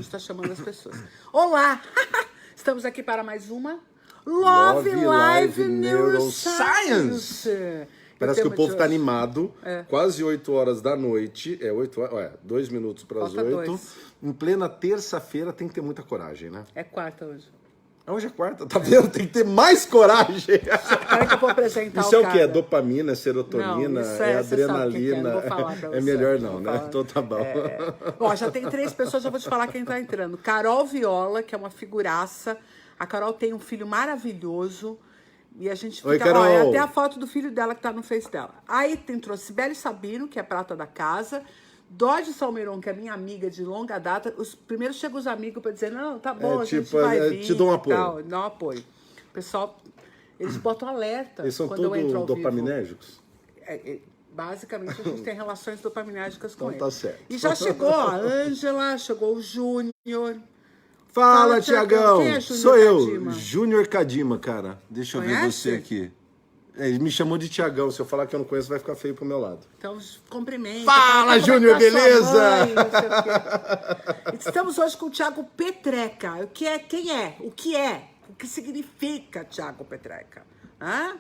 gente está chamando as pessoas. Olá! Estamos aqui para mais uma Love Live Neuroscience. Parece que o povo está animado. Quase 8 horas da noite. 2 minutos para as 8. Em plena terça-feira tem que ter muita coragem, né? É quarta hoje. Hoje é quarta, tá vendo? Tem que ter mais coragem. Espera que eu vou apresentar Isso é o quê? É dopamina, é serotonina, não, é adrenalina. Não vou falar pra você. É melhor não, né? Então tá bom. Ó, já tem 3 pessoas, já vou te falar quem tá entrando. Carol Viola, que é uma figuraça. A Carol tem um filho maravilhoso. E a gente fica... Oi, Carol. Ó, até a foto do filho dela que tá no Face dela. Aí entrou Sibeli Sabino, que é prata da casa. Dodge Salmeron, que é minha amiga de longa data. Primeiro chegam os amigos para dizer, não, tá bom, a gente vai vir. Te dou um apoio. Tal, dá um apoio. O pessoal, eles botam alerta. Eles são quando eu entro ao todos vivo. dopaminérgicos? Basicamente, a gente tem relações dopaminérgicas com então, eles. Tá certo. E já chegou a Ângela, chegou o Júnior. Fala, Tiagão. Quem é Sou eu, Kadima? Júnior Kadima, cara. Deixa eu ver Conhece? você aqui. Ele me chamou de Tiagão. Se eu falar que eu não conheço, vai ficar feio pro meu lado. Então, cumprimenta. Fala, Júnior, beleza? Mãe, não sei o quê. Estamos hoje com o Thiago Petreca. O que é? Quem é? O que é? O que significa Thiago Petreca? Hã?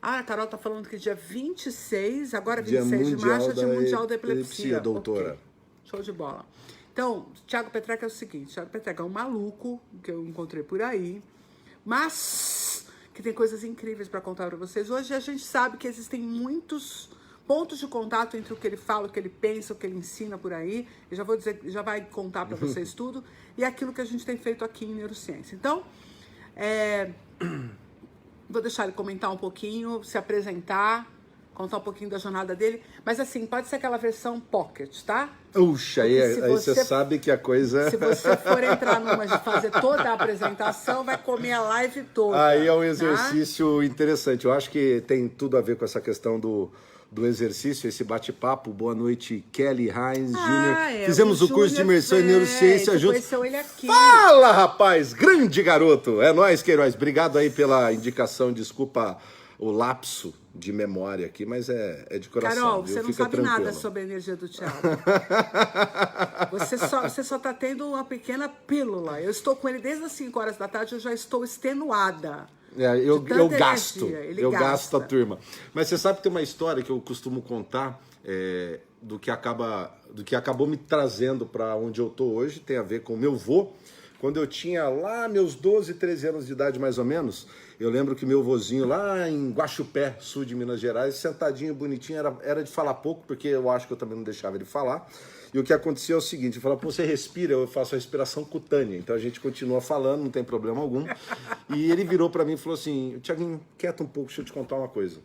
Ah, a Carol tá falando que dia 26, agora 26 de março, é Dia Mundial da Epilepsia. Doutora. Okay. Show de bola. Então, Thiago Petreca é o seguinte, Thiago Petreca é um maluco que eu encontrei por aí, mas que tem coisas incríveis para contar para vocês. Hoje a gente sabe que existem muitos pontos de contato entre o que ele fala, o que ele pensa, o que ele ensina por aí. Eu já vou dizer, já vai contar para vocês tudo, e aquilo que a gente tem feito aqui em Neurociência. Então, vou deixar ele comentar um pouquinho, se apresentar, contar um pouquinho da jornada dele. Mas assim, pode ser aquela versão pocket, tá? Puxa, aí você sabe que a coisa... Se você for entrar numa de fazer toda a apresentação, vai comer a live toda. Aí é um exercício interessante. Eu acho que tem tudo a ver com essa questão do exercício, esse bate-papo. Boa noite, Kelly Heinz Jr. Fizemos o curso de imersão em neurociência juntos. Ele aqui. Fala, rapaz! Grande garoto! É nóis, Queiroz. Obrigado aí pela indicação. Desculpa o lapso de memória aqui, mas é de coração. Carol, você não sabe tranquilo. nada sobre a energia do Thiago. Você só tá tendo uma pequena pílula. Eu estou com ele desde as 5 horas da tarde, eu já estou extenuada. Eu gasto a turma. Mas você sabe que tem uma história que eu costumo contar do que acabou me trazendo para onde eu tô hoje, tem a ver com o meu vô. Quando eu tinha lá meus 12, 13 anos de idade, mais ou menos, eu lembro que meu vozinho lá em Guaxupé, sul de Minas Gerais, sentadinho, bonitinho, era de falar pouco, porque eu acho que eu também não deixava ele falar. E o que acontecia é o seguinte, eu falava, pô, você respira, eu faço a respiração cutânea. Então a gente continua falando, não tem problema algum. E ele virou para mim e falou assim, Tiaguinho, quieta um pouco, deixa eu te contar uma coisa.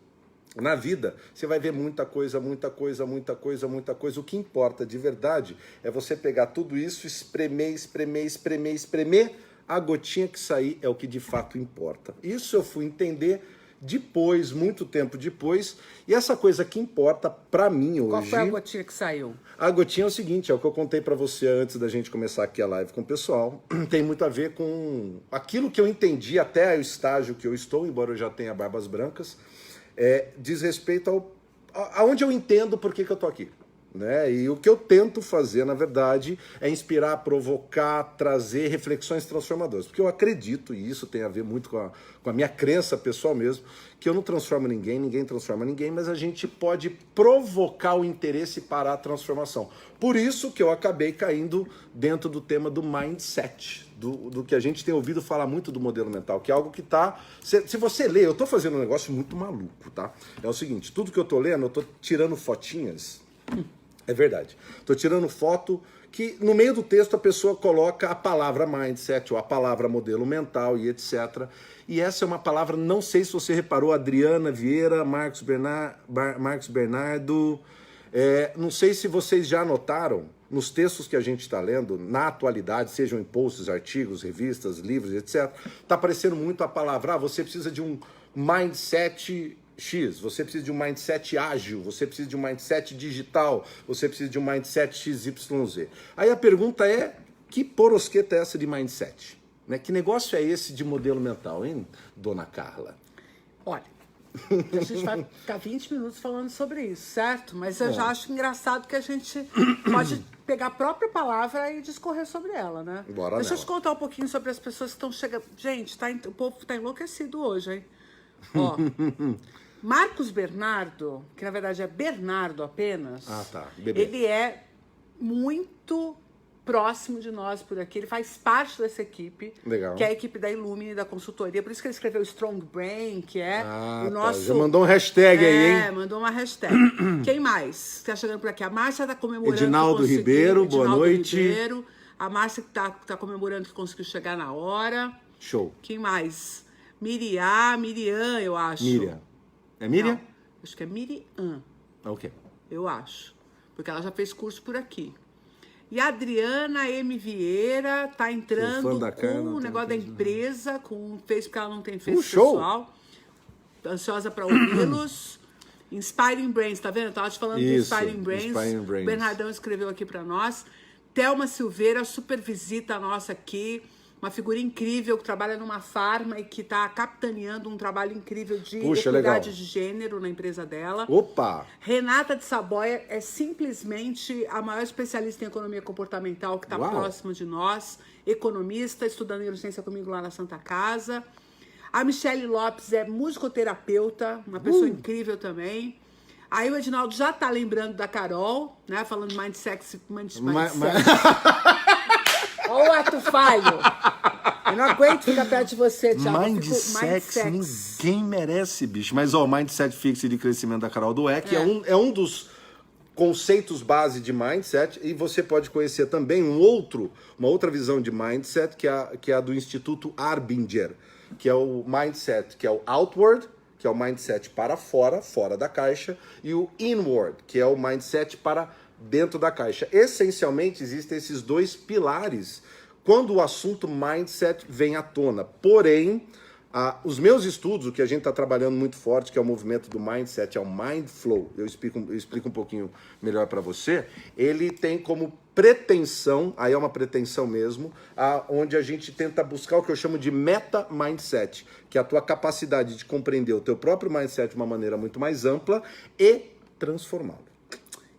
Na vida, você vai ver muita coisa, muita coisa, muita coisa, muita coisa. O que importa de verdade é você pegar tudo isso, espremer, espremer, espremer, espremer. A gotinha que sair é o que de fato importa. Isso eu fui entender depois, muito tempo depois. E essa coisa que importa pra mim hoje... Qual foi a gotinha que saiu? A gotinha é o seguinte, é o que eu contei pra você antes da gente começar aqui a live com o pessoal. Tem muito a ver com aquilo que eu entendi até o estágio que eu estou, embora eu já tenha barbas brancas. Diz respeito aonde eu entendo por que eu tô aqui, né? E o que eu tento fazer, na verdade, é inspirar, provocar, trazer reflexões transformadoras. Porque eu acredito, e isso tem a ver muito com a minha crença pessoal mesmo, que eu não transformo ninguém, ninguém transforma ninguém, mas a gente pode provocar o interesse para a transformação. Por isso que eu acabei caindo dentro do tema do mindset, do que a gente tem ouvido falar muito do modelo mental, que é algo que tá... Se você ler, eu tô fazendo um negócio muito maluco, tá? É o seguinte, tudo que eu tô lendo, eu tô tirando fotinhas... É verdade. Estou tirando foto que no meio do texto a pessoa coloca a palavra mindset ou a palavra modelo mental e etc. E essa é uma palavra, não sei se você reparou, Adriana Vieira, Marcos Bernardo, não sei se vocês já notaram nos textos que a gente está lendo, na atualidade, sejam em posts, artigos, revistas, livros, etc., está aparecendo muito a palavra, você precisa de um mindset X, você precisa de um mindset ágil, você precisa de um mindset digital, você precisa de um mindset XYZ. Aí a pergunta é, que porosqueta é essa de mindset? Né? Que negócio é esse de modelo mental, hein, dona Carla? Olha, a gente vai ficar 20 minutos falando sobre isso, certo? Mas eu já acho engraçado que a gente pode pegar a própria palavra e discorrer sobre ela, né? Bora Deixa eu nela. te contar um pouquinho sobre as pessoas que estão chegando. Gente, o povo tá enlouquecido hoje, hein? Ó, Marcos Bernardo, que na verdade é Bernardo apenas. Ah, tá. Bebê. Ele é muito próximo de nós por aqui. Ele faz parte dessa equipe. Legal. Que é a equipe da Illumine, da consultoria. Por isso que ele escreveu Strong Brain, que é o nosso... Já mandou um hashtag aí, hein? É, mandou uma hashtag. Quem mais tá chegando por aqui? A Márcia tá comemorando. Edinaldo que conseguiu. Ribeiro, boa Edinaldo noite. Ribeiro. A Márcia que tá comemorando que conseguiu chegar na hora. Show. Quem mais? Miriam, eu acho. Miriam. É Miriam? Não, acho que é Miriam, Ok. eu acho. Porque ela já fez curso por aqui. E a Adriana M. Vieira tá entrando Sou fã da Carla, com o tem negócio da que- empresa, com o Face, porque ela não tem Face show! pessoal. Ansiosa para ouvi-los. Inspiring Brains, tá vendo? Eu tava te falando Isso, do Inspiring Brains. Inspiring Brains. O Bernardão escreveu aqui para nós. Thelma Silveira, super visita nossa aqui. Uma figura incrível que trabalha numa farma e que está capitaneando um trabalho incrível de Puxa, equidade legal. de gênero na empresa dela. Opa! Renata de Saboia é simplesmente a maior especialista em economia comportamental que está Uau. próximo de nós. Economista, estudando neurociência comigo lá na Santa Casa. A Michele Lopes é musicoterapeuta, uma pessoa incrível também. Aí o Edinaldo já tá lembrando da Carol, né? Falando mindset. Olha o ato falho. Eu não aguento ficar perto de você, Thiago. Eu fico Mindset, ninguém merece, bicho. Mas, ó, o Mindset Fixe de crescimento da Carol Dweck é um dos conceitos base de Mindset, e você pode conhecer também uma outra visão de Mindset, que é a do Instituto Arbinger, que é o Mindset, que é o Outward, que é o Mindset para fora, fora da caixa, e o Inward, que é o Mindset para dentro da caixa. Essencialmente, existem esses dois pilares quando o assunto Mindset vem à tona. Porém, os meus estudos, o que a gente está trabalhando muito forte, que é o movimento do Mindset, é o Mind Flow, eu explico um pouquinho melhor para você, ele tem como pretensão, aí é uma pretensão mesmo, onde a gente tenta buscar o que eu chamo de meta-mindset, que é a tua capacidade de compreender o teu próprio mindset de uma maneira muito mais ampla e transformá-lo.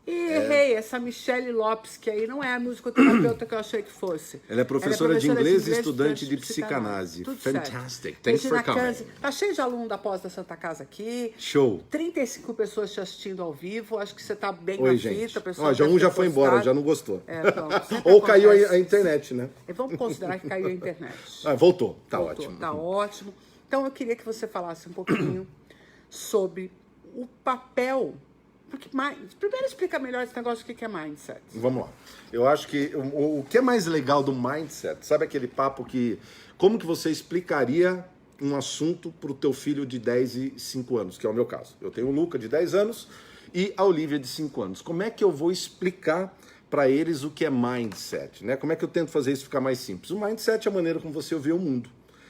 E errei, essa Michele Lopes, que aí não é a musicoterapeuta que eu achei que fosse. Ela é professora de inglês e estudante de psicanálise. psicanálise. Tudo Fantastic. certo. Thanks for Regina coming. Kanzi. Tá cheio de aluno da pós da Santa Casa aqui. Show. 35 pessoas te assistindo ao vivo. Acho que você tá bem Oi, na gente. fita. pessoal Ó, já deve um ter já foi embora, gostado. já não gostou. Pronto. Sempre Ou caiu acontece. a internet, né? E vamos considerar que caiu a internet. Voltou. Tá Voltou, ótimo. Tá ótimo. Então eu queria que você falasse um pouquinho sobre o papel. Porque primeiro explica melhor esse negócio do que é mindset. Vamos lá. Eu acho que o que é mais legal do mindset, sabe aquele papo que... Como que você explicaria um assunto para o teu filho de 10 e 5 anos, que é o meu caso? Eu tenho o Luca, de 10 anos, e a Olivia, de 5 anos. Como é que eu vou explicar para eles o que é mindset, né? Como é que eu tento fazer isso ficar mais simples? O mindset é a maneira como você vê o mundo.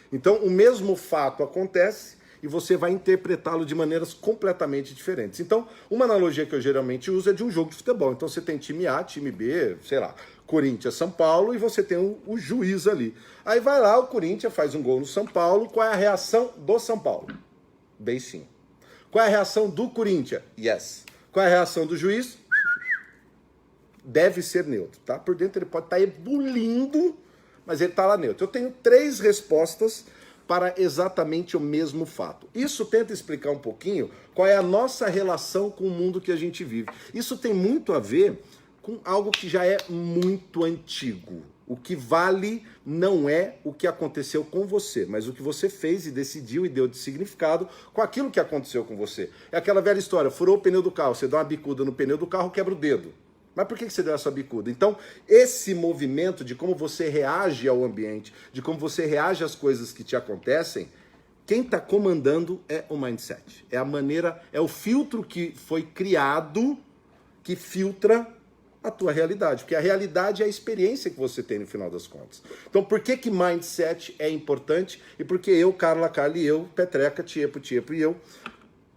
Então, o mesmo fato acontece e você vai interpretá-lo de maneiras completamente diferentes. Então, uma analogia que eu geralmente uso é de um jogo de futebol. Então, você tem time A, time B, sei lá, Corinthians, São Paulo, e você tem o juiz ali. Aí vai lá, o Corinthians faz um gol no São Paulo, qual é a reação do São Paulo? Beicinho. Qual é a reação do Corinthians? Yes. Qual é a reação do juiz? Deve ser neutro, tá? Por dentro ele pode estar ebulindo, mas ele está lá neutro. Eu tenho 3 respostas para exatamente o mesmo fato. Isso tenta explicar um pouquinho qual é a nossa relação com o mundo que a gente vive. Isso tem muito a ver com algo que já é muito antigo. O que vale não é o que aconteceu com você, mas o que você fez e decidiu e deu de significado com aquilo que aconteceu com você. É aquela velha história, furou o pneu do carro, você dá uma bicuda no pneu do carro, quebra o dedo. Mas por que você deu essa bicuda? Então, esse movimento de como você reage ao ambiente, de como você reage às coisas que te acontecem, quem está comandando é o mindset. É a maneira, é o filtro que foi criado que filtra a tua realidade. Porque a realidade é a experiência que você tem no final das contas. Então, por que mindset é importante? E por que eu, Carla e eu, Petreca, Tiepo e eu,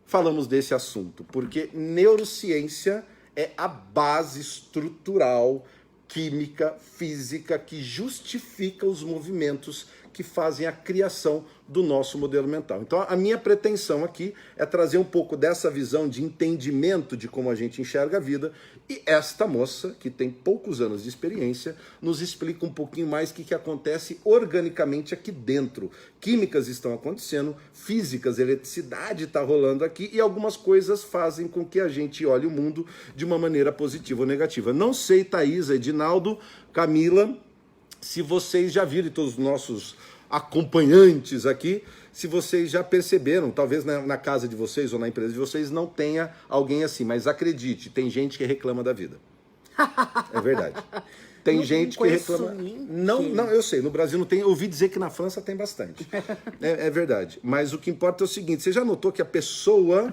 falamos desse assunto? Porque neurociência é a base estrutural, química, física, que justifica os movimentos que fazem a criação do nosso modelo mental. Então, a minha pretensão aqui é trazer um pouco dessa visão de entendimento de como a gente enxerga a vida, e esta moça, que tem poucos anos de experiência, nos explica um pouquinho mais o que acontece organicamente aqui dentro. Químicas estão acontecendo, físicas, eletricidade está rolando aqui, e algumas coisas fazem com que a gente olhe o mundo de uma maneira positiva ou negativa. Não sei, Thaís, Edinaldo, Camila, se vocês já viram, todos os nossos acompanhantes aqui, se vocês já perceberam, talvez na casa de vocês ou na empresa de vocês não tenha alguém assim, mas acredite, tem gente que reclama da vida. É verdade. Tem gente que reclama. Não, eu sei, no Brasil não tem, eu ouvi dizer que na França tem bastante. É verdade. Mas o que importa é o seguinte, você já notou que a pessoa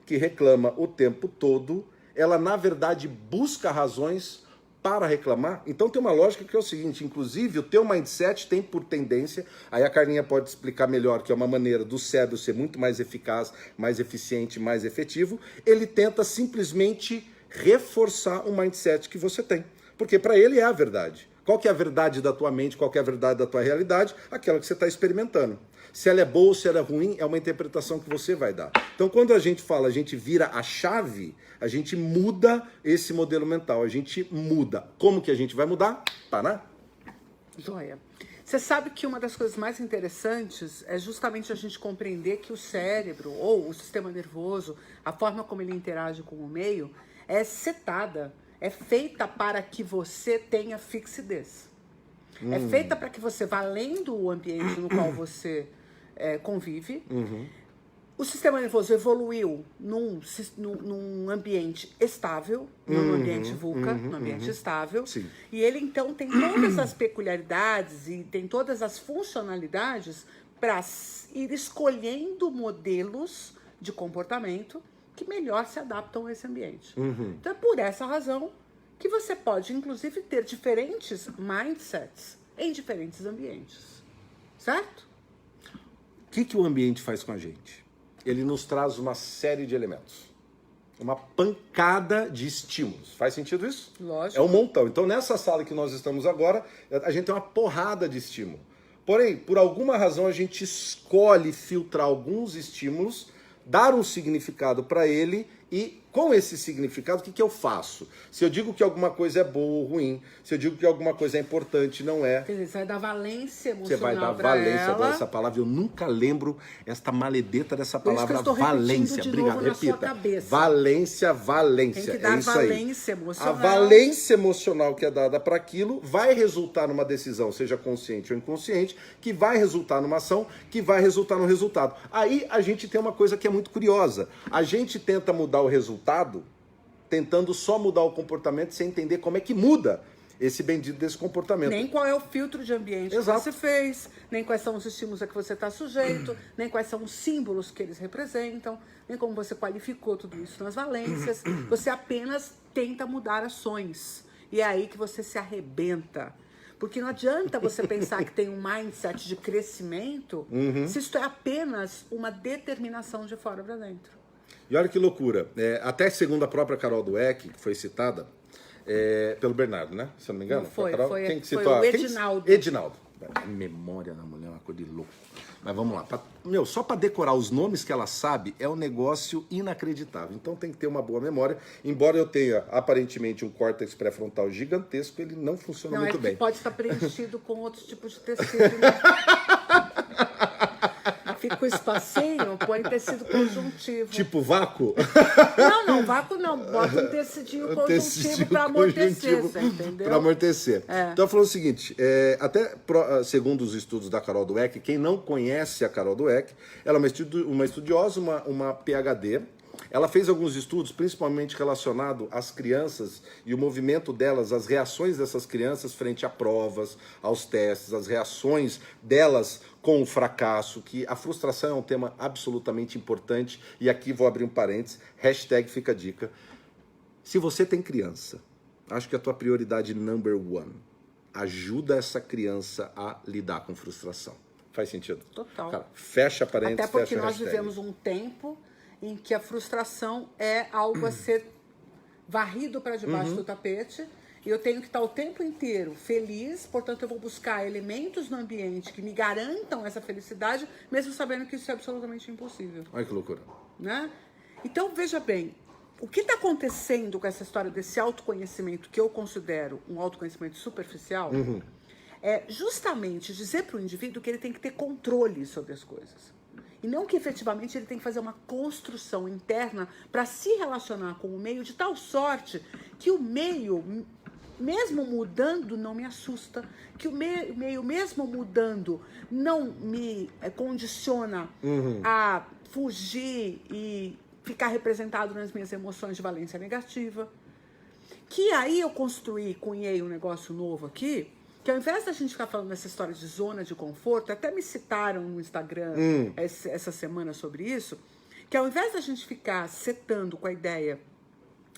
que reclama o tempo todo, ela na verdade busca razões para reclamar? Então tem uma lógica que é o seguinte, inclusive o teu mindset tem por tendência, aí a Carlinha pode explicar melhor, que é uma maneira do cérebro ser muito mais eficaz, mais eficiente, mais efetivo, ele tenta simplesmente reforçar o mindset que você tem, porque para ele é a verdade. Qual que é a verdade da tua mente, qual que é a verdade da tua realidade? Aquela que você está experimentando. Se ela é boa ou se ela é ruim, é uma interpretação que você vai dar. Então, quando a gente fala, a gente vira a chave, a gente muda esse modelo mental, a gente muda. Como que a gente vai mudar? Pará. Joia. Você sabe que uma das coisas mais interessantes é justamente a gente compreender que o cérebro, ou o sistema nervoso, a forma como ele interage com o meio, é setada, é feita para que você tenha fixidez. É feita para que você vá além do ambiente no qual você convive. O sistema nervoso evoluiu num ambiente estável, num ambiente VUCA, num ambiente estável. Sim. E ele, então, tem todas as peculiaridades e tem todas as funcionalidades para ir escolhendo modelos de comportamento que melhor se adaptam a esse ambiente. Então, é por essa razão que você pode, inclusive, ter diferentes mindsets em diferentes ambientes. Certo? O que o ambiente faz com a gente? Ele nos traz uma série de elementos. Uma pancada de estímulos. Faz sentido isso? Lógico. É um montão. Então, nessa sala que nós estamos agora, a gente tem uma porrada de estímulo. Porém, por alguma razão, a gente escolhe filtrar alguns estímulos, dar um significado para ele e, com esse significado, o que eu faço? Se eu digo que alguma coisa é boa ou ruim, se eu digo que alguma coisa é importante, não é. Quer dizer, você vai dar valência emocional. Você vai dar valência para essa palavra. Eu nunca lembro esta maledeta dessa palavra, valência. Obrigado, repita. Valência. Tem que dar valência emocional. A valência emocional que é dada para aquilo vai resultar numa decisão, seja consciente ou inconsciente, que vai resultar numa ação, que vai resultar no resultado. Aí a gente tem uma coisa que é muito curiosa. A gente tenta mudar o resultado, tentando só mudar o comportamento sem entender como é que muda esse bendito desse comportamento. Nem qual é o filtro de ambiente Exato. que você fez, nem quais são os estímulos a que você está sujeito, nem quais são os símbolos que eles representam, nem como você qualificou tudo isso nas valências. Você apenas tenta mudar ações. E é aí que você se arrebenta. Porque não adianta você pensar que tem um mindset de crescimento se isso é apenas uma determinação de fora para dentro. E olha que loucura. Até segundo a própria Carol Dweck, que foi citada pelo Bernardo, né? Se eu não me engano. Não foi, Carol? foi, Quem que foi citou? o Edinaldo. Edinaldo. A memória da mulher é uma coisa de louco. Mas vamos lá. Só para decorar os nomes que ela sabe é um negócio inacreditável. Então tem que ter uma boa memória. Embora eu tenha aparentemente um córtex pré-frontal gigantesco, ele não funciona muito bem. Pode estar preenchido com outros tipos de tecido. Né? Fica o espacinho, põe tecido conjuntivo. Tipo vácuo? Não, vácuo não. Bota um tecidinho conjuntivo para amortecer, você entendeu? Para amortecer. Então eu falo o seguinte, segundo os estudos da Carol Dweck, quem não conhece a Carol Dweck, ela é uma estudiosa, uma PhD. Ela fez alguns estudos, principalmente relacionado às crianças e o movimento delas, as reações dessas crianças frente a provas, aos testes, as reações delas com o fracasso, que a frustração é um tema absolutamente importante. E aqui vou abrir um parênteses, #fica a dica. Se você tem criança, acho que a tua prioridade number one, ajuda essa criança a lidar com frustração. Faz sentido? Total. Cara, fecha parênteses, até porque fecha nós vivemos um tempo em que a frustração é algo a ser varrido para debaixo do tapete eu tenho que estar o tempo inteiro feliz, portanto eu vou buscar elementos no ambiente que me garantam essa felicidade, mesmo sabendo que isso é absolutamente impossível. Olha que loucura. Né? Então, veja bem, o que está acontecendo com essa história desse autoconhecimento, que eu considero um autoconhecimento superficial, é justamente dizer para o indivíduo que ele tem que ter controle sobre as coisas. E não que efetivamente ele tem que fazer uma construção interna para se relacionar com o meio de tal sorte que o meio, mesmo mudando, não me assusta, que o meio mesmo mudando, não me condiciona a fugir e ficar representado nas minhas emoções de valência negativa. Que aí eu construí, cunhei um negócio novo aqui, que ao invés da gente ficar falando dessa história de zona de conforto, até me citaram no Instagram essa semana sobre isso, que ao invés da gente ficar setando com a ideia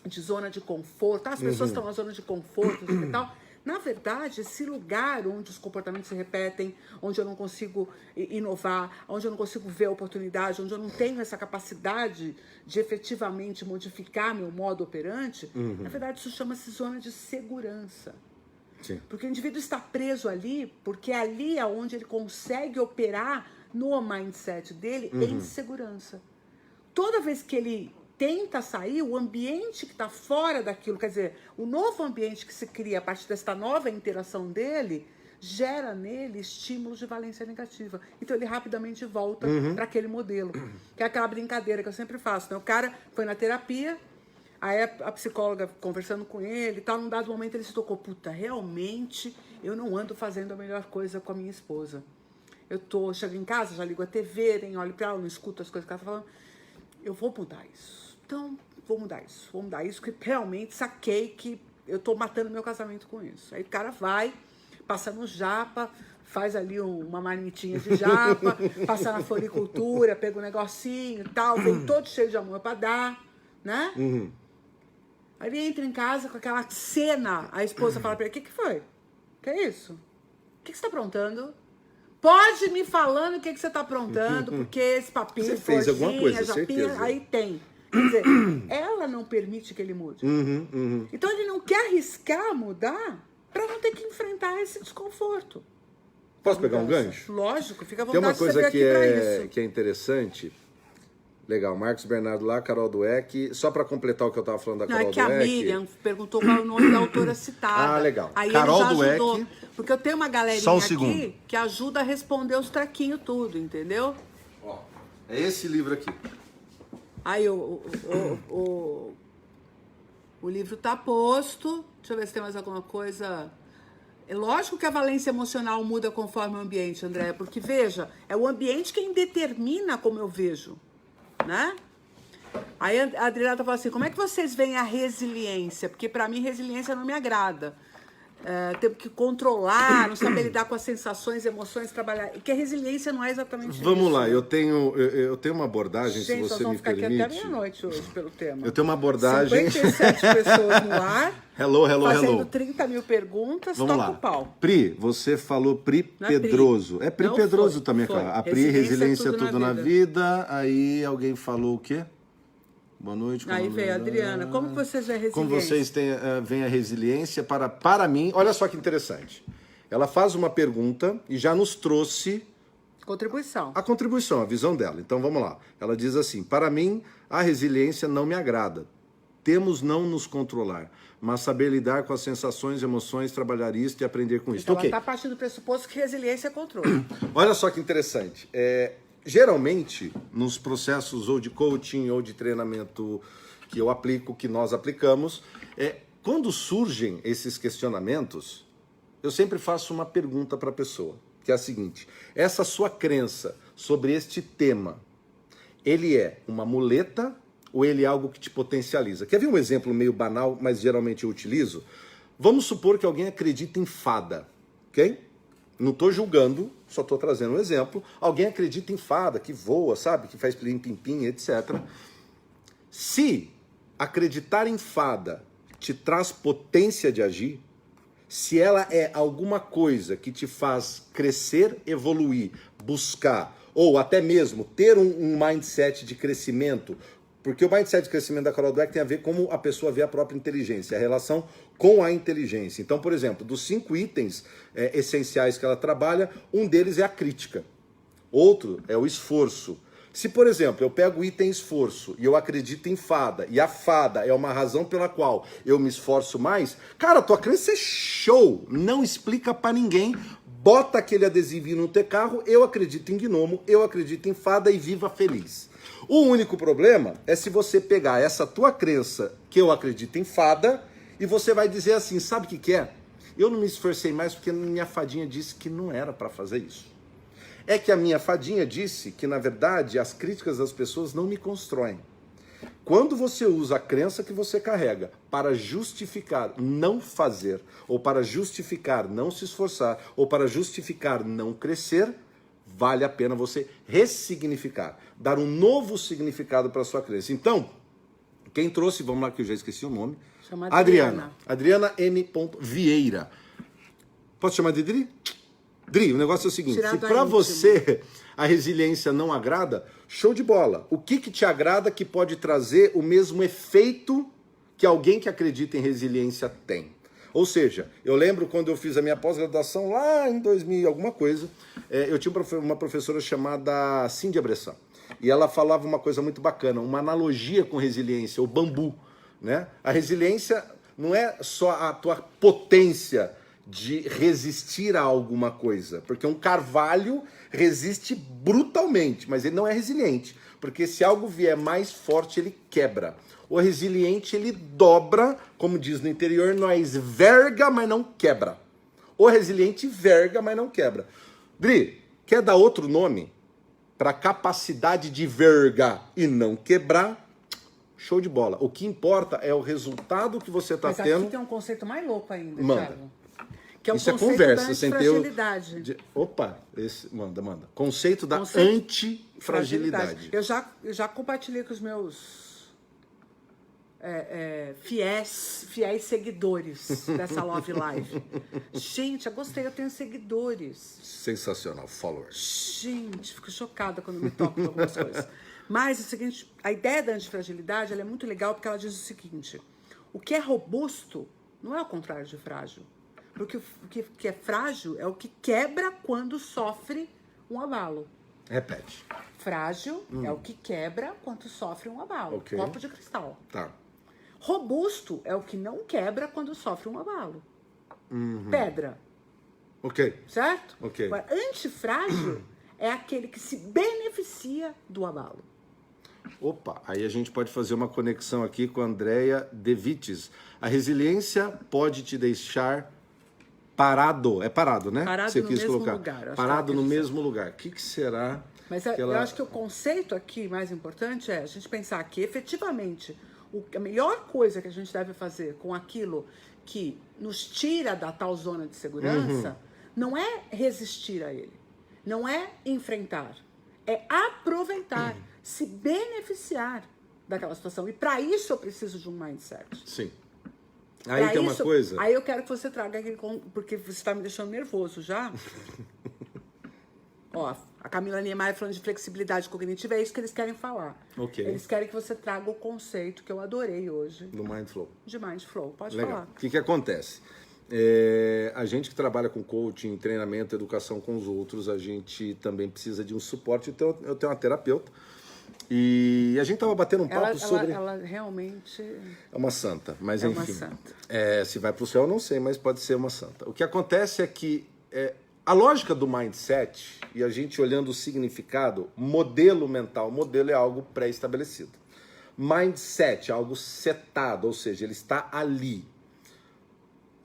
de zona de conforto, as pessoas estão na zona de conforto e tal, na verdade, esse lugar onde os comportamentos se repetem, onde eu não consigo inovar, onde eu não consigo ver a oportunidade, onde eu não tenho essa capacidade de efetivamente modificar meu modo operante, na verdade isso chama-se zona de segurança. Sim. Porque o indivíduo está preso ali, porque ali é onde ele consegue operar no mindset dele em segurança. Toda vez que ele tenta sair, o ambiente que está fora daquilo, quer dizer, o novo ambiente que se cria a partir desta nova interação dele, gera nele estímulos de valência negativa. Então ele rapidamente volta para aquele modelo, que é aquela brincadeira que eu sempre faço. Né? O cara foi na terapia, aí a psicóloga conversando com ele e tal, num dado momento ele se tocou, puta, realmente eu não ando fazendo a melhor coisa com a minha esposa. Chego em casa, já ligo a TV, nem olho para ela, não escuto as coisas que ela tá falando. Eu vou mudar isso. Então, vou mudar isso, porque realmente saquei que eu tô matando meu casamento com isso. Aí o cara vai, passa no japa, faz ali uma marmitinha de japa, passa na floricultura, pega um negocinho e tal, vem todo cheio de amor pra dar, né? Aí ele entra em casa com aquela cena, a esposa fala pra ele, o que foi? Que é isso? O que você tá aprontando? Pode me falando o que você tá aprontando, porque esse papinho, você fez alguma coisa, japinha, certeza. aí tem. Quer dizer, ela não permite que ele mude. Então ele não quer arriscar mudar para não ter que enfrentar esse desconforto. Posso pegar um gancho? Lógico, fica à Tem vontade uma coisa de você vir aqui para isso. que é interessante. Legal, Marcos Bernardo lá, Carol Dweck. Só para completar o que eu estava falando da Carol Dweck. É que a Miriam perguntou qual é o nome da autora citada. Ah, legal. Aí Carol ele já ajudou, Dweck. porque eu tenho uma galerinha Só um aqui segundo. que ajuda a responder os traquinhos tudo, entendeu? Ó, é esse livro aqui. Aí o livro tá posto. Deixa eu ver se tem mais alguma coisa. É lógico que a valência emocional muda conforme o ambiente, André, porque, veja, é o ambiente quem determina como eu vejo, né? Aí a Adriana tá falando assim, como é que vocês veem a resiliência? Porque para mim resiliência não me agrada. Ter que controlar, não saber lidar com as sensações, emoções, trabalhar. E que a resiliência não é exatamente isso. Vamos lá, eu tenho uma abordagem, Gente, se você me ficar permite. aqui até meia-noite hoje pelo tema. Eu tenho uma abordagem. 57 pessoas no ar. Hello. Fazendo 30 mil perguntas, Vamos toca lá. o pau. Pri, você falou Pri Não é Pri. Pedroso. É Pri Não Pedroso foi, também, foi. cara. A Pri, resiliência Tudo tudo na na vida. Aí alguém falou o quê? Boa noite. Aí veio a Adriana. Como que vocês veem a resiliência? Como vocês veem a resiliência para mim? Olha só que interessante. Ela faz uma pergunta e já nos trouxe Contribuição. a contribuição, a visão dela. Então vamos lá. Ela diz assim: para mim, a resiliência não me agrada. Temos não nos controlar, mas saber lidar com as sensações, emoções, trabalhar isso e aprender com isso. Então, Ok. ela está partindo do pressuposto que resiliência é controle. Olha só que interessante. Geralmente, nos processos ou de coaching ou de treinamento que eu aplico, que nós aplicamos, quando surgem esses questionamentos, eu sempre faço uma pergunta para a pessoa, que é a seguinte: essa sua crença sobre este tema, ele é uma muleta ou ele é algo que te potencializa? Quer ver um exemplo meio banal, mas geralmente eu utilizo? Vamos supor que alguém acredita em fada, ok? Não estou julgando, só estou trazendo um exemplo. Alguém acredita em fada, que voa, sabe? Que faz plim-pim-pim, etc. Se acreditar em fada te traz potência de agir, se ela é alguma coisa que te faz crescer, evoluir, buscar, ou até mesmo ter um mindset de crescimento Porque o mindset de crescimento da Carol Dweck tem a ver com como a pessoa vê a própria inteligência, a relação com a inteligência. Então, por exemplo, dos 5 itens essenciais que ela trabalha, um deles é a crítica. Outro é o esforço. Se, por exemplo, eu pego o item esforço e eu acredito em fada, e a fada é uma razão pela qual eu me esforço mais, cara, tua crença é show, não explica pra ninguém, bota aquele adesivinho no teu carro, eu acredito em gnomo, eu acredito em fada e viva feliz. O único problema é se você pegar essa tua crença, que eu acredito em fada, e você vai dizer assim, sabe o que é? Eu não me esforcei mais porque minha fadinha disse que não era pra fazer isso. É que a minha fadinha disse que, na verdade, as críticas das pessoas não me constroem. Quando você usa a crença que você carrega para justificar não fazer, ou para justificar não se esforçar, ou para justificar não crescer, vale a pena você ressignificar, dar um novo significado para a sua crença. Então, quem trouxe, vamos lá que eu já esqueci o nome, Chama Adriana M. Vieira. Posso chamar de Dri? Dri, o negócio é o seguinte, Tirado se para você a resiliência não agrada, show de bola. O que te agrada que pode trazer o mesmo efeito que alguém que acredita em resiliência tem? Ou seja, eu lembro quando eu fiz a minha pós-graduação lá em 2000 alguma coisa, eu tinha uma professora chamada Cíndia Bressan. E ela falava uma coisa muito bacana, uma analogia com resiliência, o bambu, né? A resiliência não é só a tua potência de resistir a alguma coisa, porque um carvalho resiste brutalmente, mas ele não é resiliente, porque se algo vier mais forte, ele quebra. O resiliente, ele dobra, como diz no interior, nós verga, mas não quebra. O resiliente verga, mas não quebra. Dri, quer dar outro nome para capacidade de vergar e não quebrar? Show de bola. O que importa é o resultado que você está tendo. Mas aqui tem um conceito mais louco ainda, Manda. Thiago. Que é o Isso é conceito conversa, da sem ter antifragilidade. Opa, manda. Conceito da antifragilidade. Eu já compartilhei com os meus fiéis seguidores dessa Love Live. Gente, eu gostei, eu tenho seguidores. Sensacional, followers. Gente, fico chocada quando me tocam com algumas coisas. Mas é o seguinte, a ideia da antifragilidade ela é muito legal porque ela diz o seguinte, o que é robusto não é o contrário de frágil. Porque o que é frágil é o que quebra quando sofre um abalo. Repete. Frágil é o que quebra quando sofre um abalo. Ok. Copo de cristal. Tá. Robusto é o que não quebra quando sofre um abalo. Pedra. Ok. Certo? Ok. Agora, antifrágil é aquele que se beneficia do abalo. Opa, aí a gente pode fazer uma conexão aqui com a Andrea De Vitis. A resiliência pode te deixar parado. É parado, né? Parado Você no quis mesmo colocar. lugar. Parado no mesmo lugar. O que será? Mas eu acho que o conceito aqui mais importante é a gente pensar que efetivamente a melhor coisa que a gente deve fazer com aquilo que nos tira da tal zona de segurança não é resistir a ele, não é enfrentar, é aproveitar, se beneficiar daquela situação. E para isso eu preciso de um mindset. Sim. Aí tem uma coisa... Aí eu quero que você traga aquele... Porque você está me deixando nervoso já. Ó, a Camila Niemeyer falando de flexibilidade cognitiva, é isso que eles querem falar. Ok. Eles querem que você traga o conceito que eu adorei hoje. Do Mindflow. De Mindflow. Pode Legal. falar. O que acontece? A gente que trabalha com coaching, treinamento, educação com os outros, a gente também precisa de um suporte. Então, eu tenho uma terapeuta e a gente estava batendo um papo sobre... Ela realmente... É uma santa, mas é enfim. uma santa. Se vai para o céu, eu não sei, mas pode ser uma santa. O que acontece é que a lógica do mindset, e a gente olhando o significado, modelo mental, modelo é algo pré-estabelecido. Mindset é algo setado, ou seja, ele está ali.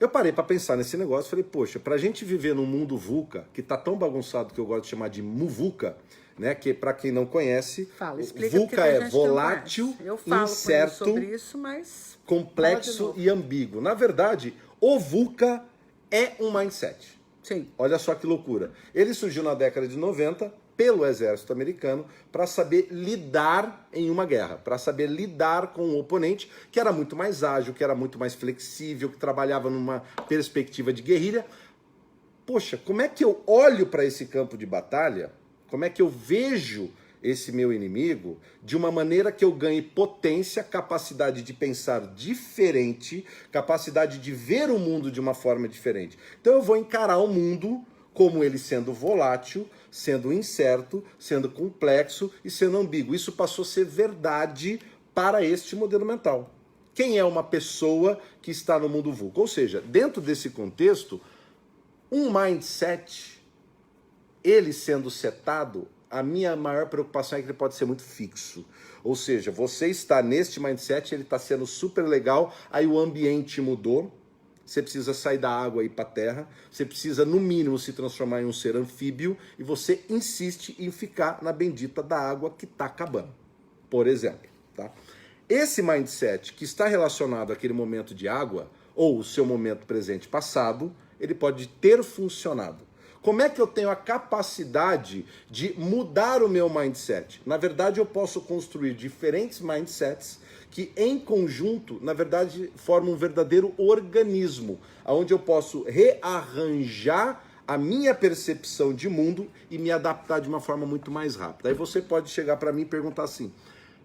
Eu parei para pensar nesse negócio e falei, poxa, para a gente viver num mundo VUCA, que está tão bagunçado que eu gosto de chamar de MUVUCA, né, que para quem não conhece, explica, VUCA é volátil, eu falo incerto, sobre isso, mas complexo e ambíguo. Na verdade, o VUCA é um mindset. Sim. Olha só que loucura. Ele surgiu na década de 90 pelo exército americano para saber lidar em uma guerra, para saber lidar com o oponente, que era muito mais ágil, que era muito mais flexível, que trabalhava numa perspectiva de guerrilha. Poxa, como é que eu olho para esse campo de batalha? Como é que eu vejo esse meu inimigo de uma maneira que eu ganhe potência, capacidade de pensar diferente, capacidade de ver o mundo de uma forma diferente. Então eu vou encarar o mundo como ele sendo volátil, sendo incerto, sendo complexo e sendo ambíguo. Isso passou a ser verdade para este modelo mental. Quem é uma pessoa que está no mundo VUCA? Ou seja, dentro desse contexto, um mindset, ele sendo setado, a minha maior preocupação é que ele pode ser muito fixo. Ou seja, você está neste mindset, ele está sendo super legal, aí o ambiente mudou, você precisa sair da água e ir para a terra, você precisa, no mínimo, se transformar em um ser anfíbio, e você insiste em ficar na bendita da água que está acabando, por exemplo. Tá? Esse mindset que está relacionado àquele momento de água, ou o seu momento presente passado, ele pode ter funcionado. Como é que eu tenho a capacidade de mudar o meu mindset? Na verdade, eu posso construir diferentes mindsets que, em conjunto, na verdade, formam um verdadeiro organismo, onde eu posso rearranjar a minha percepção de mundo e me adaptar de uma forma muito mais rápida. Aí você pode chegar para mim e perguntar assim,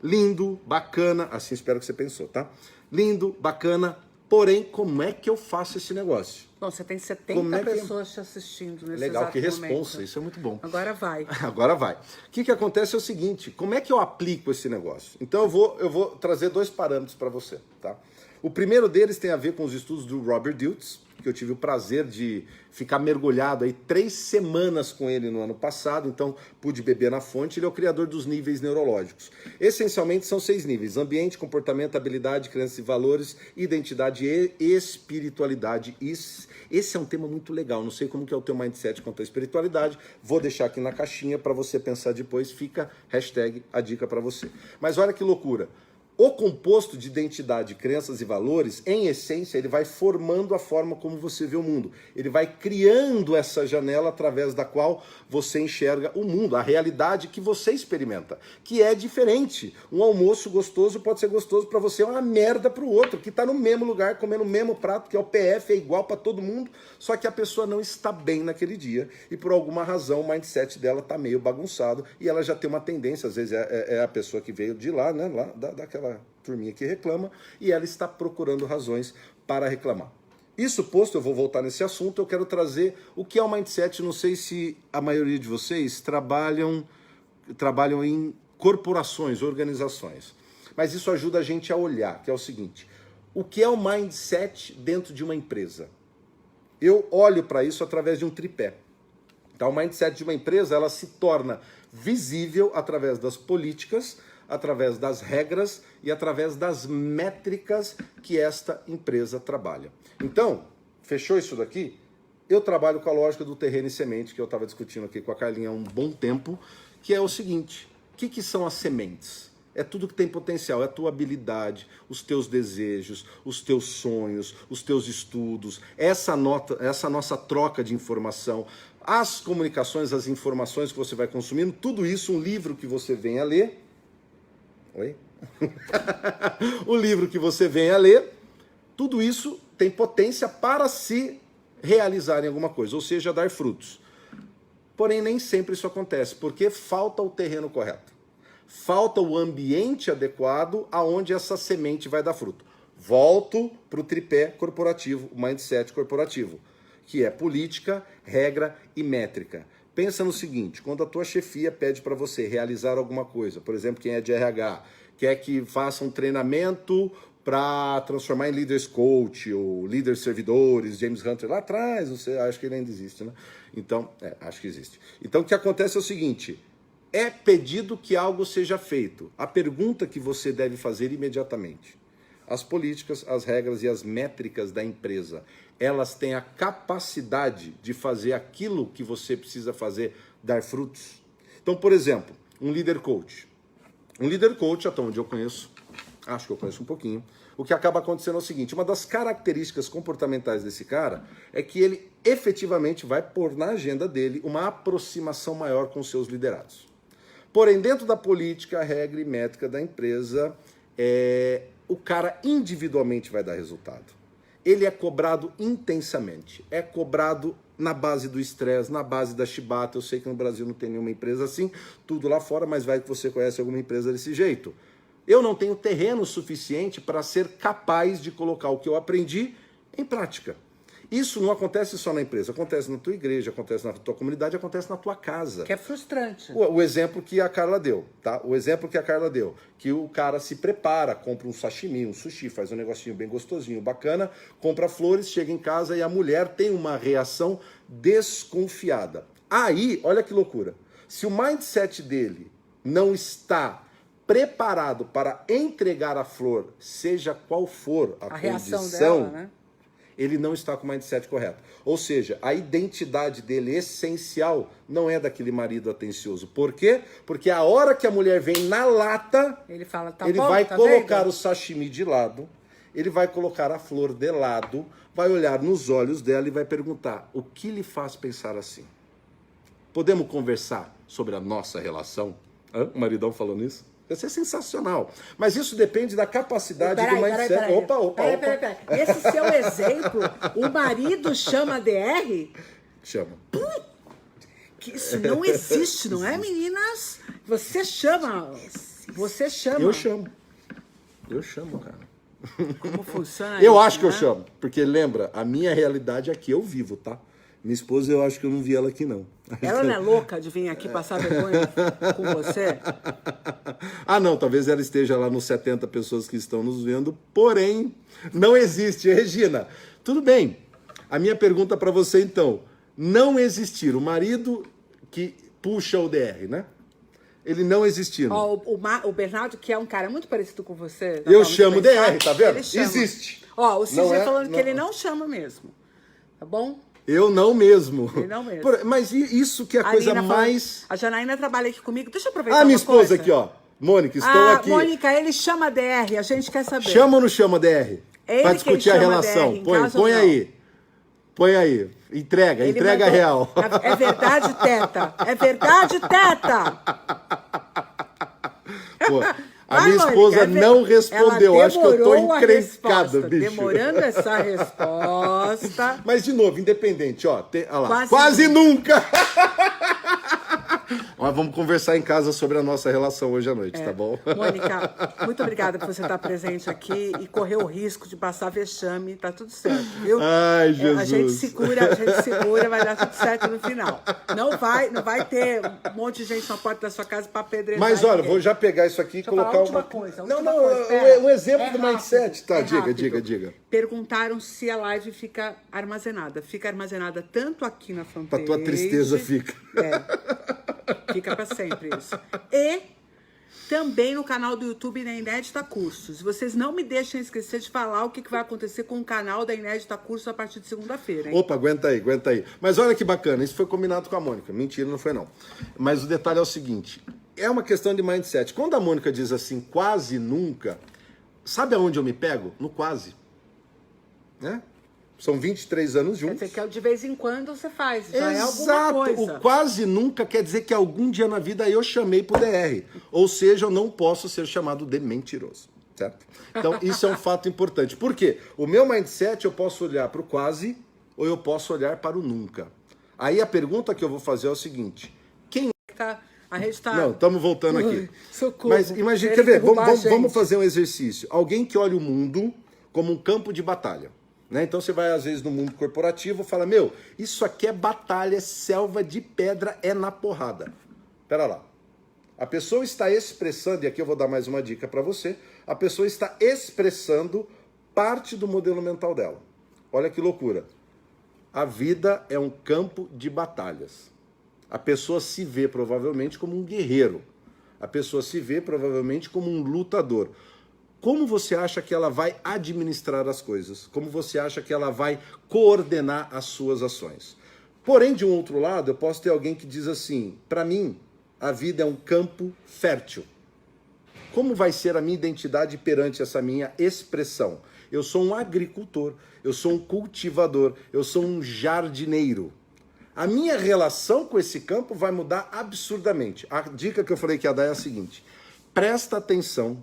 lindo, bacana, assim espero que você pensou, tá? Lindo, bacana, porém, como é que eu faço esse negócio? Bom, você tem 70 pessoas te assistindo nesse Legal, que exato responsa, momento. isso é muito bom. Agora vai. Agora vai. O que acontece é o seguinte, como é que eu aplico esse negócio? Então eu vou trazer dois parâmetros para você, tá? O primeiro deles tem a ver com os estudos do Robert Dilts, que eu tive o prazer de ficar mergulhado aí 3 semanas com ele no ano passado, então pude beber na fonte. Ele é o criador dos níveis neurológicos. Essencialmente são 6 níveis: ambiente, comportamento, habilidade, crenças e valores, identidade e espiritualidade. Esse é um tema muito legal, não sei como que é o teu mindset quanto à espiritualidade, vou deixar aqui na caixinha para você pensar depois, fica hashtag a dica para você. Mas olha que loucura. O composto de identidade, crenças e valores, em essência, ele vai formando a forma como você vê o mundo. Ele vai criando essa janela através da qual você enxerga o mundo, a realidade que você experimenta, que é diferente. Um almoço gostoso pode ser gostoso para você, é uma merda para o outro, que está no mesmo lugar, comendo o mesmo prato, que é o PF, é igual para todo mundo, só que a pessoa não está bem naquele dia e por alguma razão o mindset dela está meio bagunçado e ela já tem uma tendência, às vezes é a pessoa que veio de lá, né, daquela turminha que reclama, e ela está procurando razões para reclamar. Isso posto, eu vou voltar nesse assunto, eu quero trazer o que é o mindset. Não sei se a maioria de vocês trabalham em corporações, organizações, mas isso ajuda a gente a olhar, que é o seguinte, o que é o mindset dentro de uma empresa? Eu olho para isso através de um tripé. Então, o mindset de uma empresa, ela se torna visível através das políticas, através das regras e através das métricas que esta empresa trabalha. Então, fechou isso daqui? Eu trabalho com a lógica do terreno e semente, que eu estava discutindo aqui com a Carlinha há um bom tempo, que é o seguinte, o que são as sementes? É tudo que tem potencial, é a tua habilidade, os teus desejos, os teus sonhos, os teus estudos, essa nossa troca de informação, as comunicações, as informações que você vai consumindo, tudo isso, um livro que você vem a ler. Oi? O livro que você vem a ler, tudo isso tem potência para se realizar em alguma coisa, ou seja, dar frutos. Porém, nem sempre isso acontece, porque falta o terreno correto. Falta o ambiente adequado aonde essa semente vai dar fruto. Volto para o tripé corporativo, o mindset corporativo, que é política, regra e métrica. Pensa no seguinte, quando a tua chefia pede para você realizar alguma coisa, por exemplo, quem é de RH, quer que faça um treinamento para transformar em Leaders Coach ou Líderes Servidores, James Hunter lá atrás, não sei, acho que ele ainda existe, né? Então, acho que existe. Então, o que acontece é o seguinte, é pedido que algo seja feito. A pergunta que você deve fazer imediatamente, as políticas, as regras e as métricas da empresa, elas têm a capacidade de fazer aquilo que você precisa fazer dar frutos? Então, por exemplo, um líder coach. Um líder coach, até onde eu conheço, acho que eu conheço um pouquinho, o que acaba acontecendo é o seguinte, uma das características comportamentais desse cara é que ele efetivamente vai pôr na agenda dele uma aproximação maior com os seus liderados. Porém, dentro da política, regra e métrica da empresa, o cara individualmente vai dar resultado. ele é cobrado intensamente. É cobrado na base do estresse, na base da chibata. Eu sei que no Brasil não tem nenhuma empresa assim, tudo lá fora, mas vai que você conhece alguma empresa desse jeito. Eu não tenho terreno suficiente para ser capaz de colocar o que eu aprendi em prática. Isso não acontece só na empresa, acontece na tua igreja, acontece na tua comunidade, acontece na tua casa. Que é frustrante. O exemplo que a Carla deu, tá? O exemplo que a Carla deu, que o cara se prepara, compra um sashimi, um sushi, faz um negocinho bem gostosinho, bacana, compra flores, chega em casa e a mulher tem uma reação desconfiada. Aí, olha que loucura, se o mindset dele não está preparado para entregar a flor, seja qual for a reação condição, dela, né? Ele não está com o mindset correto. Ou seja, a identidade dele essencial não é daquele marido atencioso. Por quê? Porque a hora que a mulher vem na lata, ele fala, tá ele bom, vai tá colocar vendo? o sashimi de lado, ele vai colocar a flor de lado, vai olhar nos olhos dela e vai perguntar: o que lhe faz pensar assim? Podemos conversar sobre a nossa relação? O maridão falando isso? Vai ser sensacional. Mas isso depende da capacidade do mindset. Peraí. Opa. Esse seu exemplo, o marido chama DR? Chama. Que isso não existe, não é, meninas? Você chama. Você chama. Eu chamo, cara. Como funciona Eu isso, acho que eu né? chamo. Porque lembra, a minha realidade aqui eu vivo, tá? Minha esposa, eu acho que eu não vi ela aqui, não. Ela não é louca de vir aqui passar vergonha com você? Ah, não, talvez ela esteja lá nos 70 pessoas que estão nos vendo, porém, não existe. Regina, tudo bem. A minha pergunta para você, então, não existir o marido que puxa o DR, né? Ele não existindo. Ó, o Bernardo, que é um cara muito parecido com você. Eu chamo DR, tá vendo? Ele chama. Existe. Ó, o CG Não é? falando Não. que ele não chama mesmo. Tá bom? Eu não mesmo. Ele não mesmo. Mas isso que é a A coisa Nina falou- mais... A Janaína trabalha aqui comigo. Deixa eu aproveitar Ah, minha uma esposa coisa. aqui, ó. Mônica, estou aqui. Mônica, ele chama DR, a gente quer saber. Chama ou não chama DR? Ele Pra que discutir a chama relação. DR, em Põe, casa ou põe não? aí. Põe aí. Entrega Ele mandou- real. É verdade, teta. É verdade, teta. Pô, a Vai, minha Mônica, esposa não respondeu. Ela Acho que eu tô demorou a encrencado, resposta. bicho. Demorando essa resposta. Mas, de novo, independente, ó. Olha lá. Quase Quase nunca! Mas vamos conversar em casa sobre a nossa relação hoje à noite, tá bom? Mônica, muito obrigada por você estar presente aqui e correr o risco de passar vexame. Tá tudo certo, viu? Ai, Jesus. A gente segura, vai dar tudo certo no final. Não vai ter um monte de gente na porta da sua casa para apedrejar. Mas olha, ninguém. vou já pegar isso aqui e Deixa eu falar colocar a última uma... coisa, a Não, última não, coisa, pera. um exemplo É do rápido, mindset. Tá, é diga, rápido. diga. Perguntaram se a live fica armazenada. Fica armazenada tanto aqui na fanpage... Pra tua tristeza fica. Fica para sempre isso. E também no canal do YouTube da Inédita Cursos. Vocês não me deixem esquecer de falar o que vai acontecer com o canal da Inédita Cursos a partir de segunda-feira, hein? Opa, aguenta aí. Mas olha que bacana, isso foi combinado com a Mônica. Mentira, não foi não. Mas o detalhe é o seguinte, é uma questão de mindset. Quando a Mônica diz assim, quase nunca, sabe aonde eu me pego? No quase. Né? São 23 anos Quer juntos. dizer que de vez em quando você faz, já é alguma Exato, coisa. o quase nunca quer dizer que algum dia na vida eu chamei pro DR. Ou seja, eu não posso ser chamado de mentiroso, certo? Então, isso é um fato importante. Por quê? O meu mindset, eu posso olhar para o quase ou eu posso olhar para o nunca. Aí a pergunta que eu vou fazer é o seguinte, quem... A gente tá... Não, estamos voltando aqui. Socorro. Mas imagina, Querem quer ver, derrubar a gente. vamos fazer um exercício. Alguém que olha o mundo como um campo de batalha. Né? Então você vai, às vezes, no mundo corporativo e fala, meu, isso aqui é batalha, é selva de pedra, é na porrada. Pera lá. A pessoa está expressando, e aqui eu vou dar mais uma dica para você, a pessoa está expressando parte do modelo mental dela. Olha que loucura. A vida é um campo de batalhas. A pessoa se vê provavelmente como um guerreiro. A pessoa se vê provavelmente como um lutador. Como você acha que ela vai administrar as coisas? Como você acha que ela vai coordenar as suas ações? Porém, de um outro lado, eu posso ter alguém que diz assim, para mim, a vida é um campo fértil. Como vai ser a minha identidade perante essa minha expressão? Eu sou um agricultor, eu sou um cultivador, eu sou um jardineiro. A minha relação com esse campo vai mudar absurdamente. A dica que eu falei que ia dar é a seguinte, presta atenção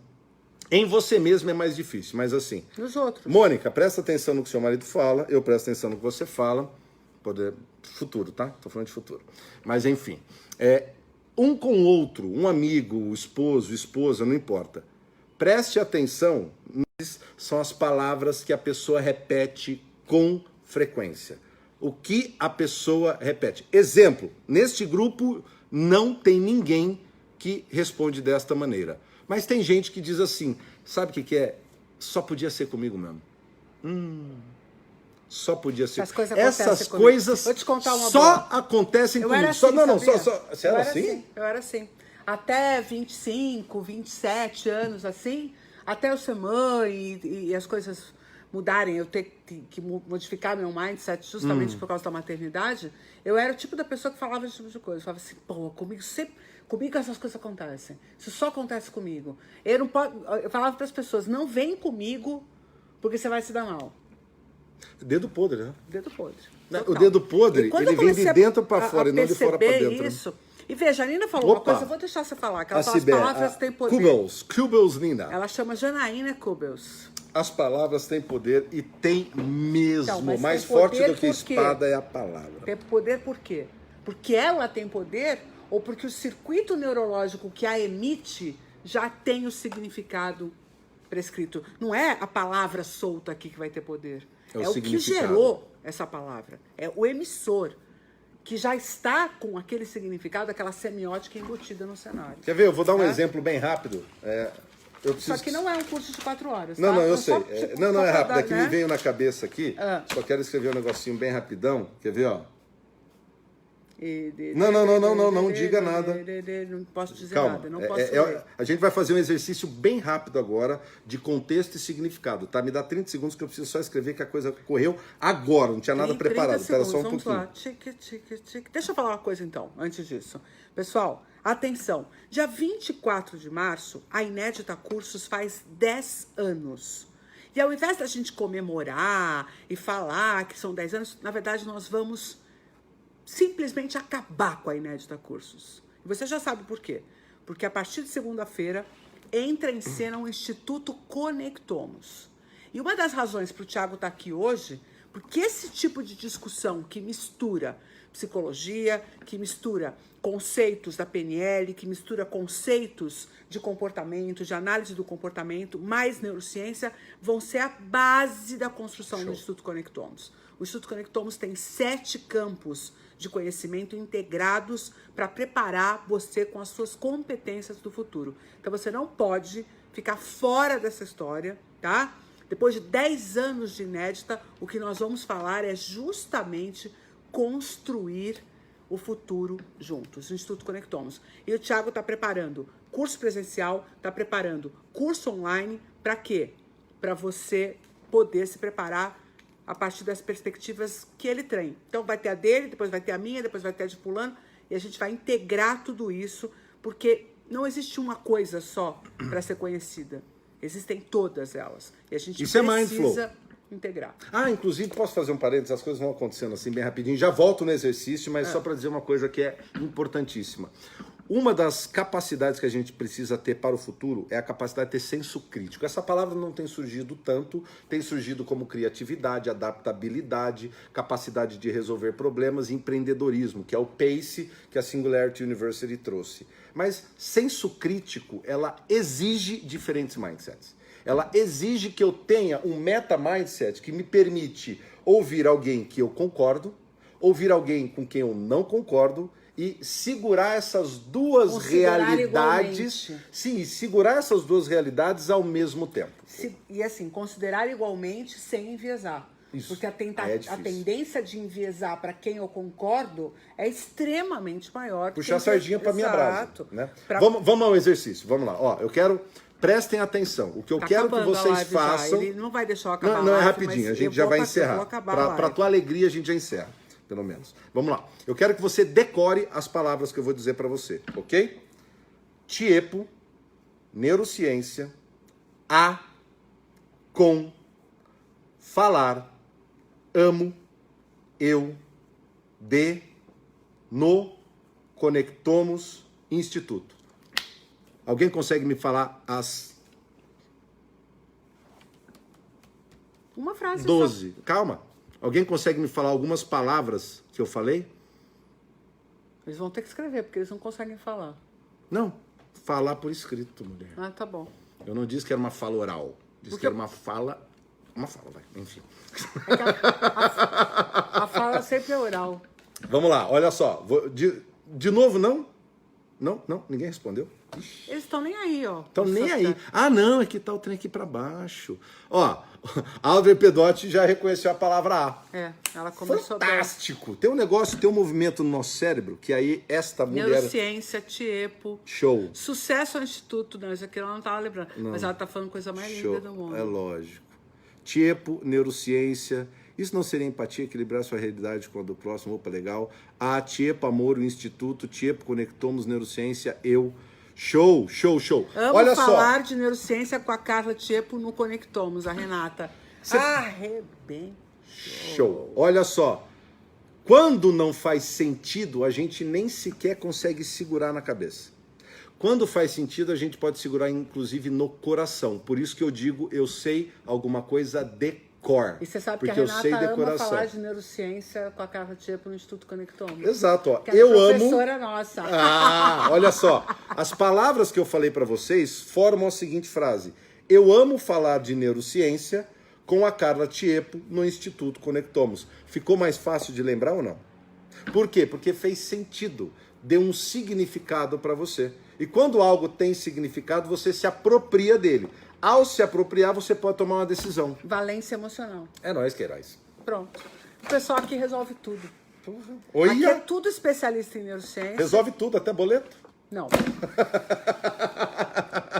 Em você mesmo é mais difícil, mas assim... Nos outros. Mônica, presta atenção no que seu marido fala, eu presto atenção no que você fala. Futuro, tá? Tô falando de futuro. Mas enfim, um com o outro, um amigo, o esposo, esposa, não importa. Preste atenção, são as palavras que a pessoa repete com frequência. O que a pessoa repete. Exemplo, neste grupo não tem ninguém que responde desta maneira. Mas tem gente que diz assim, sabe o que é? Só podia ser comigo mesmo. Só podia ser. Essas coisas Vou te contar uma só boa. acontece Eu comigo. era assim, Você era assim? Eu era assim. Até 25, 27 anos assim, até eu ser mãe e as coisas mudarem, eu ter que modificar meu mindset justamente por causa da maternidade, eu era o tipo da pessoa que falava esse tipo de coisa. Eu falava assim, pô, comigo essas coisas acontecem. Isso só acontece comigo. Eu falava para as pessoas, não vem comigo porque você vai se dar mal. Dedo podre, né? Dedo podre. O dedo podre, ele vem de dentro para fora e não de fora para dentro. Isso. E veja, a Nina falou uma coisa, eu vou deixar você falar, que ela fala as palavras têm poder. Kubels, Nina. Ela chama Janaína Kubels. As palavras têm poder e tem mesmo. Então, mais tem forte do que espada é a palavra. Tem poder por quê? Porque ela tem poder ou porque o circuito neurológico que a emite já tem o significado prescrito. Não é a palavra solta aqui que vai ter poder. É o que gerou essa palavra. É o emissor, que já está com aquele significado, aquela semiótica embutida no cenário. Quer ver? Eu vou dar um exemplo bem rápido. Só que não é um curso de 4 horas. Não, tá? não, eu sei. Não, é rápido. É que me veio na cabeça aqui. Só quero escrever um negocinho bem rapidão. Quer ver, ó? Não diga nada. Não posso dizer Calma. nada. Não posso ler. A gente vai fazer um exercício bem rápido agora de contexto e significado, tá? Me dá 30 segundos que eu preciso só escrever que a coisa correu agora, não tinha nada preparado. Espera só um pouquinho. Vamos lá. Deixa eu falar uma coisa então, antes disso. Pessoal, atenção. Dia 24 de março, a Inédita Cursos faz 10 anos. E ao invés da gente comemorar e falar que são 10 anos, na verdade nós vamos simplesmente acabar com a Inédita Cursos. E você já sabe por quê. Porque a partir de segunda-feira entra em cena o Instituto Conectomos. E uma das razões para o Thiago estar aqui hoje, porque esse tipo de discussão que mistura psicologia, que mistura conceitos da PNL, que mistura conceitos de comportamento, de análise do comportamento, mais neurociência, vão ser a base da construção do Instituto Conectomos. O Instituto Conectomos tem 7 campos de conhecimento integrados para preparar você com as suas competências do futuro. Então você não pode ficar fora dessa história, tá? Depois de 10 anos de Inédita, o que nós vamos falar é justamente construir o futuro juntos, o Instituto Conectomos. E o Thiago está preparando curso presencial, está preparando curso online, para quê? Para você poder se preparar a partir das perspectivas que ele tem. Então vai ter a dele, depois vai ter a minha, depois vai ter a de fulano, e a gente vai integrar tudo isso, porque não existe uma coisa só para ser conhecida. Existem todas elas. E a gente precisa integrar. Inclusive, posso fazer um parênteses? As coisas vão acontecendo assim bem rapidinho. Já volto no exercício, mas só para dizer uma coisa que é importantíssima. Uma das capacidades que a gente precisa ter para o futuro é a capacidade de ter senso crítico. Essa palavra não tem surgido tanto, tem surgido como criatividade, adaptabilidade, capacidade de resolver problemas e empreendedorismo, que é o PACE que a Singularity University trouxe. Mas senso crítico, ela exige diferentes mindsets. Ela exige que eu tenha um meta-mindset que me permite ouvir alguém que eu concordo, ouvir alguém com quem eu não concordo, e segurar essas duas realidades. Sim, segurar essas duas realidades ao mesmo tempo. E assim, considerar igualmente sem enviesar. Isso. Porque a tendência de enviesar para quem eu concordo é extremamente maior. Puxar a sardinha para minha brasa. Né? Vamos ao exercício, vamos lá. Ó, eu quero... Prestem atenção. O que eu quero que vocês façam... Ele não vai deixar eu acabar Não, é rapidinho. A gente já vai encerrar. Para tua alegria, a gente já encerra. Pelo menos. Vamos lá. Eu quero que você decore as palavras que eu vou dizer para você, ok? Tiepo, neurociência, a, com, falar, amo, eu, de, no, conectomos, instituto. Alguém consegue me falar as Uma frase 12. Calma. Alguém consegue me falar algumas palavras que eu falei? só. Eles vão ter que escrever, porque eles não conseguem falar. Não. Falar por escrito, mulher. Ah, tá bom. Eu não disse que era uma fala oral. Disse Porque que era uma fala... Uma fala, vai. Enfim. É que a fala sempre é oral. Vamos lá, olha só. De novo, não? Não? Ninguém respondeu? Eles estão nem aí, ó. Estão nem aí. Ah, não, é que tá o trem aqui pra baixo. Ó, a Audrey Pedotti já reconheceu a palavra A. É, ela começou Fantástico. Tem um negócio, tem um movimento no nosso cérebro que aí esta mulher... Neurociência, TIEPO. Show. Sucesso ao Instituto. Não, isso aqui ela não tava lembrando. Não. Mas ela tá falando coisa mais Show. linda do mundo. É lógico. Tiepo, neurociência. Isso não seria empatia, equilibrar sua realidade com a do próximo? Opa, legal. A Tiepo, amor, o Instituto. Tiepo, conectamos, neurociência, eu. Show. Amo Olha falar só. de neurociência com a Carla Tiepo no Conectomos, a Renata. Arrebenta. Show. Olha só. Quando não faz sentido, a gente nem sequer consegue segurar na cabeça. Quando faz sentido, a gente pode segurar, inclusive, no coração. Por isso que eu digo, eu sei alguma coisa de cor. E você sabe porque que a eu sei Renata ama decoração. falar de neurociência com a Carla Tiepo no Instituto Conectomos. Exato, ó. Que é Eu amo. professora nossa. Ah, olha só. As palavras que eu falei para vocês formam a seguinte frase: eu amo falar de neurociência com a Carla Tiepo no Instituto Conectomos. Ficou mais fácil de lembrar ou não? Por quê? Porque fez sentido, deu um significado para você. E quando algo tem significado, você se apropria dele. Ao se apropriar, você pode tomar uma decisão. Valência emocional. É nóis, Queiroz. Pronto. O pessoal aqui resolve tudo. Aqui é Olha, tudo especialista em neurociência. resolve tudo, até boleto. Não.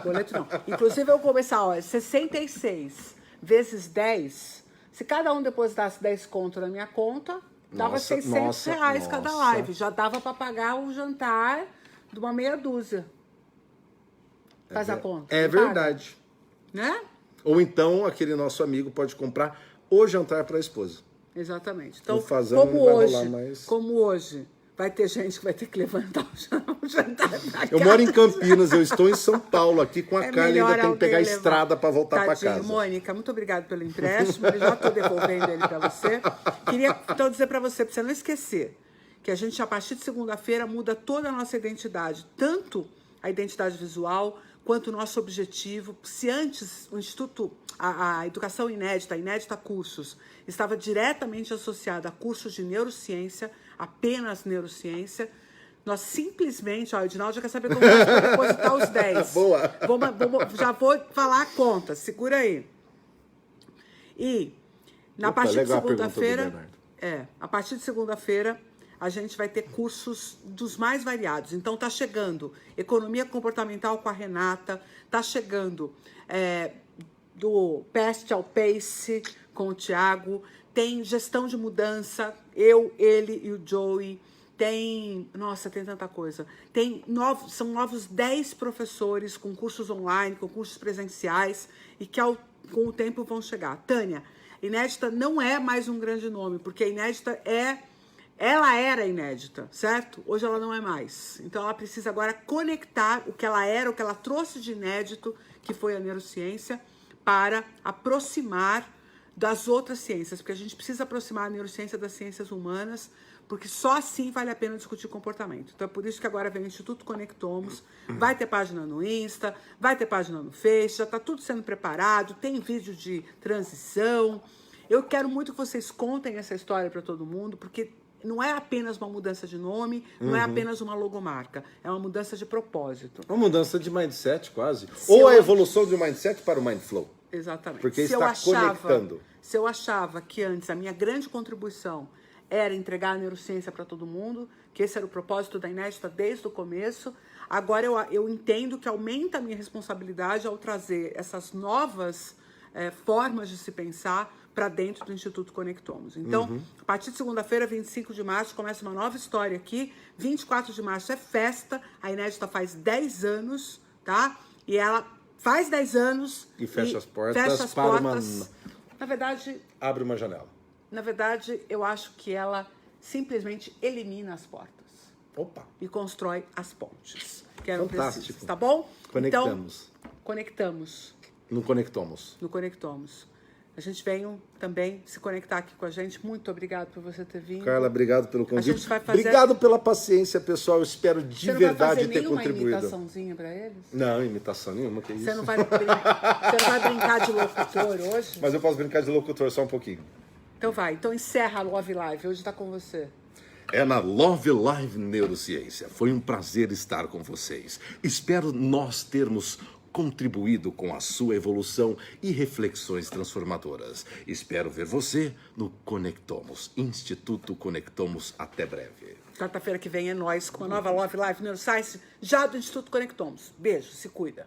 Boleto não. Inclusive, eu vou começar, ó, 66 vezes 10. Se cada um depositasse 10 conto na minha conta, dava Nossa, 600 reais nossa, cada nossa. live. Já dava para pagar o jantar de uma meia dúzia. Faz a conta. É não paga? verdade. Né? Ou então, aquele nosso amigo pode comprar o jantar para a esposa. Exatamente. Então, O fazão não vai rolar mais. como hoje, vai ter gente que vai ter que levantar o jantar pra Eu casa. moro em Campinas, eu estou em São Paulo aqui com a É Carla e melhor ainda tenho que pegar a alguém levar. estrada para voltar para Tadinho, casa. Mônica, muito obrigada pelo empréstimo. Eu já estou devolvendo ele para você. Queria então dizer para você não esquecer, que a gente, a partir de segunda-feira, muda toda a nossa identidade. Tanto a identidade visual, quanto o nosso objetivo. Se antes o Instituto, a Educação Inédita, a Inédita Cursos, estava diretamente associada a cursos de neurociência, apenas neurociência, nós simplesmente, ó, o Edinaldo já quer saber como faz para depositar os 10. Boa. Já vou falar a conta, segura aí. E na Opa, partir de legal a pergunta do segunda-feira, Bernardo. a partir de segunda-feira, a gente vai ter cursos dos mais variados. Então, tá chegando Economia Comportamental com a Renata, tá chegando do Pest ao Pace com o Thiago, tem Gestão de Mudança, eu, ele e o Joey, tem... Nossa, tem tanta coisa. São novos 10 professores com cursos online, com cursos presenciais, e que com o tempo vão chegar. Tânia, Inédita não é mais um grande nome, porque a Inédita ela era inédita, certo? Hoje ela não é mais. Então ela precisa agora conectar o que ela era, o que ela trouxe de inédito, que foi a neurociência, para aproximar das outras ciências, porque a gente precisa aproximar a neurociência das ciências humanas, porque só assim vale a pena discutir comportamento. Então é por isso que agora vem o Instituto Conectomos, vai ter página no Insta, vai ter página no Face, já está tudo sendo preparado, tem vídeo de transição. Eu quero muito que vocês contem essa história para todo mundo, porque não é apenas uma mudança de nome, não é apenas uma logomarca, é uma mudança de propósito. Uma mudança de mindset, quase. Se Ou eu- a evolução do mindset para o mindflow. Exatamente. Porque está conectando. Se eu achava que antes a minha grande contribuição era entregar a neurociência para todo mundo, que esse era o propósito da Inédita desde o começo, agora eu entendo que aumenta a minha responsabilidade ao trazer essas novas formas de se pensar para dentro do Instituto Conectomos. Então, a partir de segunda-feira, 25 de março, começa uma nova história aqui. 24 de março é festa. A Inédita faz 10 anos, tá? E ela faz 10 anos E fecha as portas fecha as para uma- portas. Abre uma janela. Na verdade, eu acho que ela simplesmente elimina as portas Opa. e constrói as pontes. Que eram Fantástico. precisas, tá bom? Conectamos. Então, conectamos Não conectamos. no Conectomos. a gente veio também se conectar aqui com a gente. Muito obrigado por você ter vindo. Carla, obrigado pelo convite. gente vai fazer... Obrigado pela paciência, pessoal. Eu espero de verdade ter Você não vai fazer nenhuma imitaçãozinha pra eles? Não, imitação nenhuma, que isso. Você não vai brincar de locutor hoje? Mas eu posso brincar de locutor só um pouquinho. Então vai. Então encerra a Love Live. Hoje tá com você. É na Love Live Neurociência. Foi um prazer estar com vocês. Espero nós termos contribuído com a sua evolução e reflexões transformadoras. Espero ver você no Conectomos, Instituto Conectomos. Até breve. Quarta-feira que vem é nós com a nova Love Live Neuroscience, já do Instituto Conectomos. Beijo, se cuida.